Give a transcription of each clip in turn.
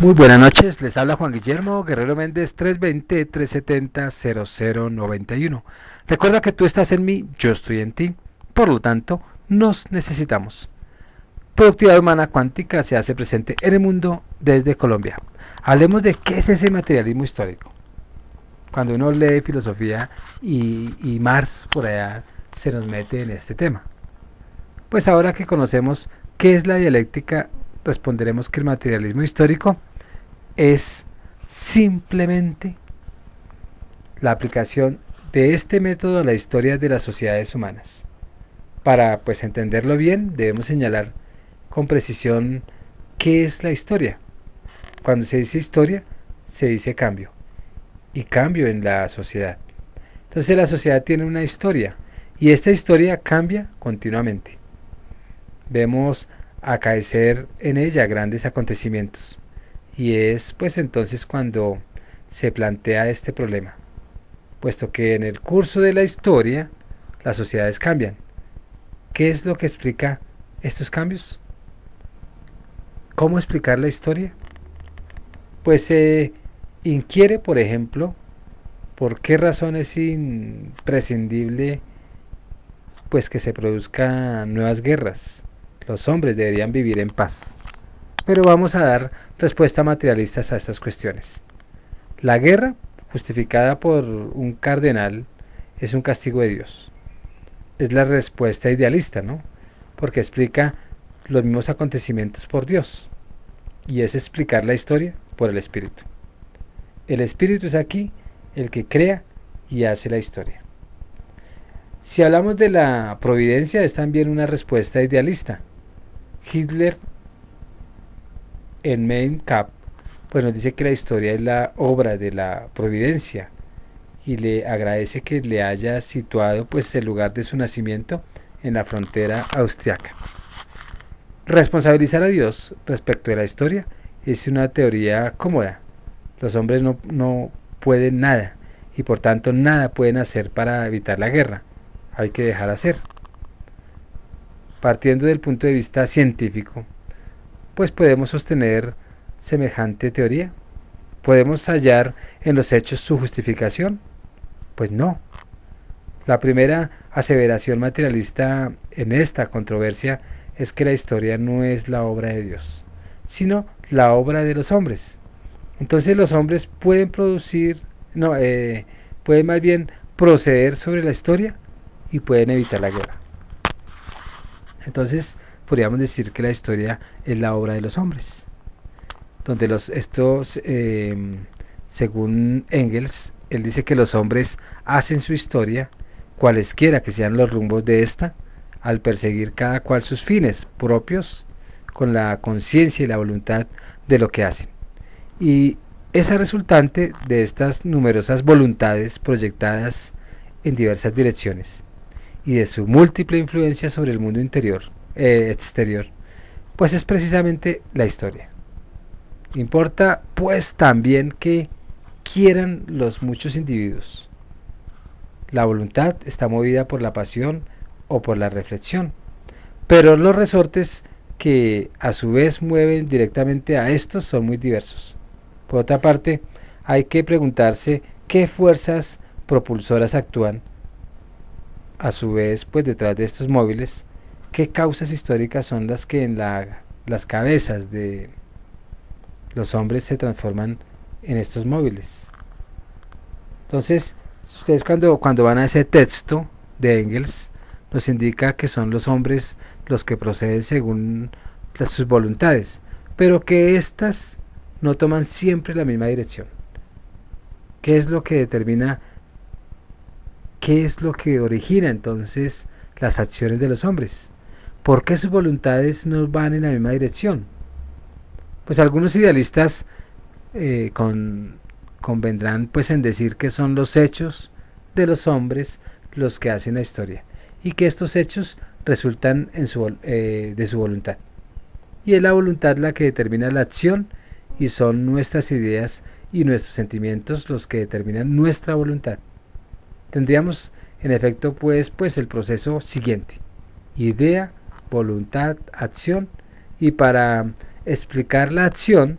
Muy buenas noches, les habla Juan Guillermo Guerrero Méndez 320-370-0091. Recuerda que tú estás en mí, yo estoy en ti, por lo tanto, nos necesitamos. Productividad humana cuántica se hace presente en el mundo desde Colombia. Hablemos de qué es ese materialismo histórico. Cuando uno lee filosofía y Marx por allá se nos mete en este tema. Pues ahora que conocemos qué es la dialéctica, responderemos que el materialismo histórico es simplemente la aplicación de este método a la historia de las sociedades humanas. Para pues entenderlo bien, debemos señalar con precisión qué es la historia. Cuando se dice historia, se dice cambio, y cambio en la sociedad. Entonces la sociedad tiene una historia, y esta historia cambia continuamente. Vemos acaecer en ella grandes acontecimientos. Y es pues entonces cuando se plantea este problema, puesto que en el curso de la historia las sociedades cambian. ¿Qué es lo que explica estos cambios? ¿Cómo explicar la historia? Pues se inquiere, por ejemplo, por qué razón es imprescindible pues que se produzcan nuevas guerras. Los hombres deberían vivir en paz. Pero vamos a dar respuestas materialistas a estas cuestiones. La guerra, justificada por un cardenal, es un castigo de Dios. Es la respuesta idealista, ¿no? Porque explica los mismos acontecimientos por Dios. Y es explicar la historia por el Espíritu. El Espíritu es aquí el que crea y hace la historia. Si hablamos de la providencia, es también una respuesta idealista. Hitler en Mein Kampf pues nos dice que la historia es la obra de la providencia y le agradece que le haya situado pues el lugar de su nacimiento en la frontera austriaca. Responsabilizar a Dios respecto de la historia es una teoría cómoda. Los hombres no pueden nada y por tanto nada pueden hacer para evitar la guerra. Hay que dejar hacer. Partiendo del punto de vista científico, pues podemos sostener semejante teoría. ¿Podemos hallar en los hechos su justificación? Pues no. La primera aseveración materialista en esta controversia es que la historia no es la obra de Dios, sino la obra de los hombres. Entonces los hombres pueden pueden más bien proceder sobre la historia y pueden evitar la guerra. Entonces podríamos decir que la historia es la obra de los hombres, donde según Engels, él dice que los hombres hacen su historia, cualesquiera que sean los rumbos de esta, al perseguir cada cual sus fines propios, con la conciencia y la voluntad de lo que hacen. Y esa resultante de estas numerosas voluntades proyectadas en diversas direcciones, y de su múltiple influencia sobre el mundo exterior, pues es precisamente la historia. Importa pues también que quieran los muchos individuos. La voluntad está movida por la pasión o por la reflexión, pero los resortes que a su vez mueven directamente a estos son muy diversos. Por otra parte, hay que preguntarse qué fuerzas propulsoras actúan a su vez pues detrás de estos móviles, qué causas históricas son las que en las cabezas de los hombres se transforman en estos móviles. Entonces, ustedes cuando van a ese texto de Engels, nos indica que son los hombres los que proceden según sus voluntades, pero que éstas no toman siempre la misma dirección. ¿Qué es lo que determina? ¿Qué es lo que origina entonces las acciones de los hombres? ¿Por qué sus voluntades no van en la misma dirección? Pues algunos idealistas convendrán pues en decir que son los hechos de los hombres los que hacen la historia y que estos hechos resultan de su voluntad. Y es la voluntad la que determina la acción y son nuestras ideas y nuestros sentimientos los que determinan nuestra voluntad. Tendríamos en efecto pues el proceso siguiente: idea, voluntad, acción, y para explicar la acción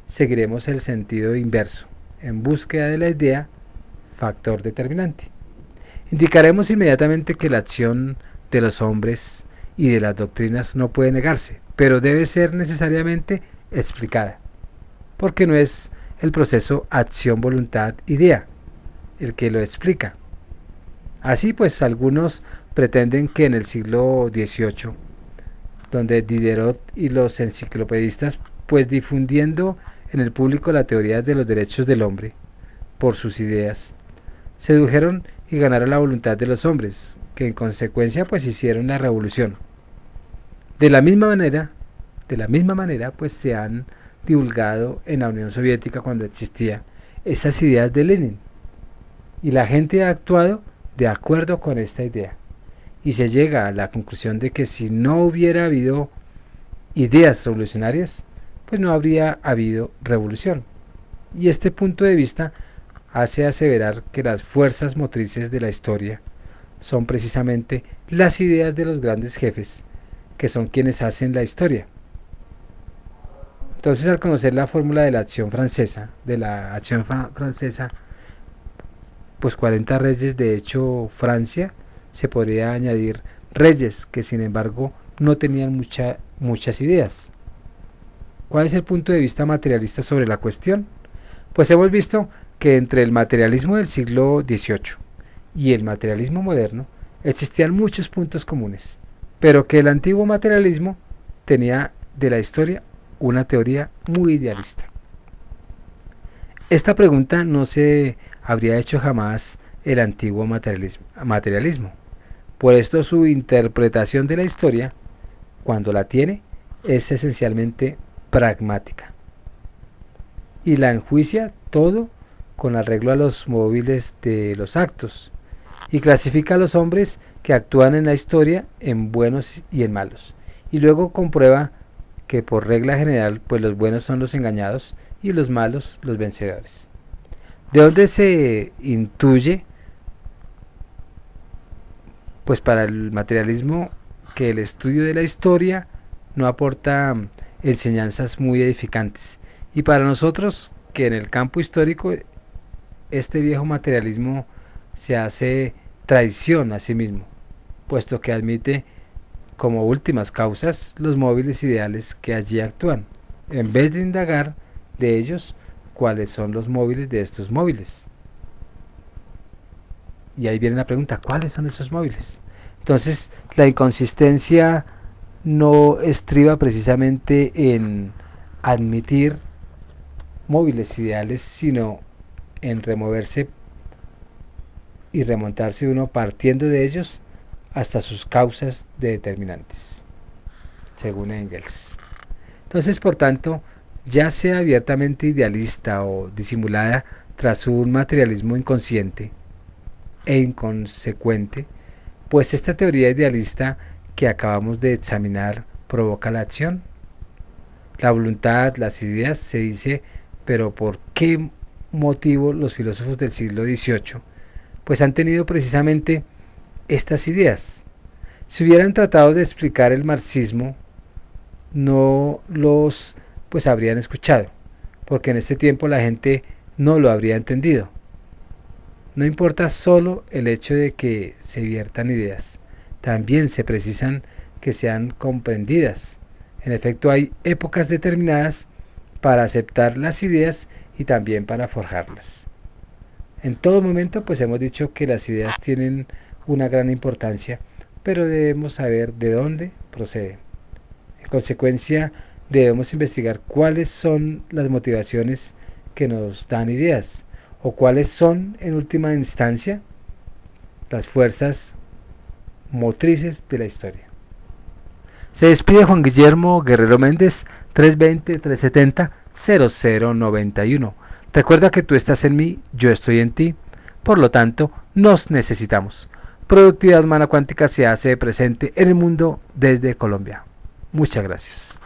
seguiremos el sentido inverso, en búsqueda de la idea factor determinante. Indicaremos inmediatamente que la acción de los hombres y de las doctrinas no puede negarse, pero debe ser necesariamente explicada, porque no es el proceso acción-voluntad-idea el que lo explica. Así pues, algunos pretenden que en el siglo XVIII, donde Diderot y los enciclopedistas, pues difundiendo en el público la teoría de los derechos del hombre por sus ideas, sedujeron y ganaron la voluntad de los hombres, que en consecuencia pues hicieron la revolución. De la misma manera, pues se han divulgado en la Unión Soviética cuando existía esas ideas de Lenin, y la gente ha actuado de acuerdo con esta idea, y se llega a la conclusión de que si no hubiera habido ideas revolucionarias, pues no habría habido revolución. Y este punto de vista hace aseverar que las fuerzas motrices de la historia son precisamente las ideas de los grandes jefes, que son quienes hacen la historia. Entonces, al conocer la fórmula de la acción francesa, pues 40 reyes, de hecho Francia, se podría añadir reyes que sin embargo no tenían muchas ideas. ¿Cuál es el punto de vista materialista sobre la cuestión? Pues hemos visto que entre el materialismo del siglo XVIII y el materialismo moderno existían muchos puntos comunes, pero que el antiguo materialismo tenía de la historia una teoría muy idealista. Esta pregunta no se habría hecho jamás el antiguo materialismo. Por esto su interpretación de la historia, cuando la tiene, es esencialmente pragmática y la enjuicia todo con arreglo a los móviles de los actos, y clasifica a los hombres que actúan en la historia en buenos y en malos, y luego comprueba que por regla general pues los buenos son los engañados y los malos los vencedores. ¿De dónde se intuye pues para el materialismo que el estudio de la historia no aporta enseñanzas muy edificantes, y para nosotros que en el campo histórico este viejo materialismo se hace traición a sí mismo, puesto que admite como últimas causas los móviles ideales que allí actúan, en vez de indagar de ellos cuáles son los móviles de estos móviles. Y ahí viene la pregunta, ¿cuáles son esos móviles? Entonces, la inconsistencia no estriba precisamente en admitir móviles ideales, sino en removerse y remontarse uno partiendo de ellos hasta sus causas determinantes, según Engels. Entonces, por tanto, ya sea abiertamente idealista o disimulada tras un materialismo inconsciente e inconsecuente, pues esta teoría idealista que acabamos de examinar provoca la acción, la voluntad, las ideas, se dice, pero ¿por qué motivo los filósofos del siglo XVIII pues han tenido precisamente estas ideas? Si hubieran tratado de explicar el marxismo, no los pues habrían escuchado, porque en este tiempo la gente no lo habría entendido. No importa solo el hecho de que se viertan ideas, también se precisan que sean comprendidas. En efecto, hay épocas determinadas para aceptar las ideas y también para forjarlas. En todo momento pues hemos dicho que las ideas tienen una gran importancia, pero debemos saber de dónde proceden. En consecuencia, debemos investigar cuáles son las motivaciones que nos dan ideas, o cuáles son, en última instancia, las fuerzas motrices de la historia. Se despide Juan Guillermo Guerrero Méndez, 320-370-0091. Recuerda que tú estás en mí, yo estoy en ti, por lo tanto, nos necesitamos. Productividad Humana Cuántica se hace presente en el mundo desde Colombia. Muchas gracias.